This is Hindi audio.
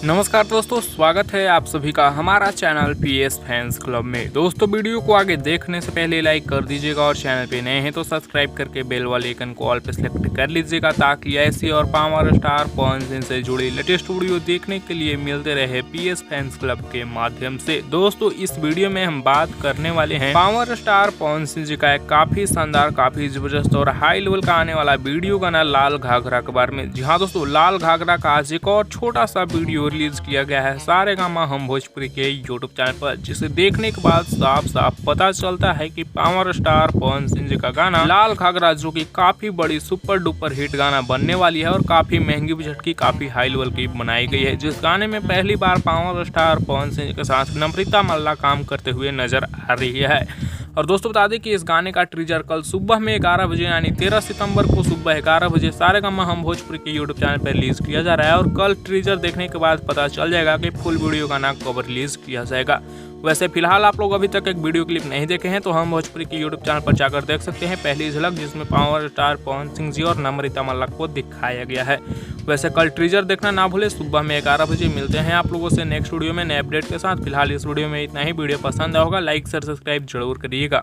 नमस्कार दोस्तों, स्वागत है आप सभी का हमारा चैनल पीएस फैंस क्लब में। दोस्तों वीडियो को आगे देखने से पहले लाइक कर दीजिएगा और चैनल पे नए हैं तो सब्सक्राइब करके बेल वाले आइकन को ऑल पे सेलेक्ट कर लीजिएगा ताकि ऐसी और पावर स्टार पवन सिंह से जुड़ी लेटेस्ट वीडियो देखने के लिए मिलते रहे पीएस फैंस क्लब के माध्यम से। दोस्तों इस वीडियो में हम बात करने वाले हैं पावर स्टार पवन सिंह जी का एक काफी शानदार, काफी जबरदस्त और हाई लेवल का आने वाला वीडियो गाना लाल घाघरा के बारे में। जी हाँ दोस्तों, लाल घाघरा का आज एक और छोटा सा वीडियो रिलीज किया गया है सारेगामा हम भोजपुरी के यूट्यूब चैनल पर, जिसे देखने के बाद साफ साफ पता चलता है कि पावर स्टार पवन सिंह जी का गाना लाल घाघरा, जो कि काफी बड़ी सुपर डुपर हिट गाना बनने वाली है और काफी महंगी बजट की, काफी हाई लेवल की बनाई गई है, जिस गाने में पहली बार पावर स्टार पवन सिंह के साथ नम्रता मल्ला काम करते हुए नजर आ रही है। और दोस्तों बता दें कि इस गाने का टीजर कल सुबह में 11 बजे यानी 13 सितंबर को सुबह 11 बजे सारेगामा हम भोजपुरी के यूट्यूब चैनल पर रिलीज किया जा रहा है और कल टीजर देखने के बाद पता चल जाएगा कि फुल वीडियो गाना कब रिलीज किया जाएगा। वैसे फिलहाल आप लोग अभी तक एक वीडियो क्लिप नहीं देखे हैं तो हम भोजपुरी के यूट्यूब चैनल पर जाकर देख सकते हैं पहली झलक, जिसमें पावर स्टार पवन सिंह जी और नम्रता मल्ला को दिखाया गया है। वैसे कल टीजर देखना ना भूले, सुबह में 11 बजे। मिलते हैं आप लोगों से नेक्स्ट वीडियो में नए अपडेट के साथ। फिलहाल इस वीडियो में इतना ही। वीडियो पसंद आया होगा लाइक शेयर सब्सक्राइब जरूर करिएगा।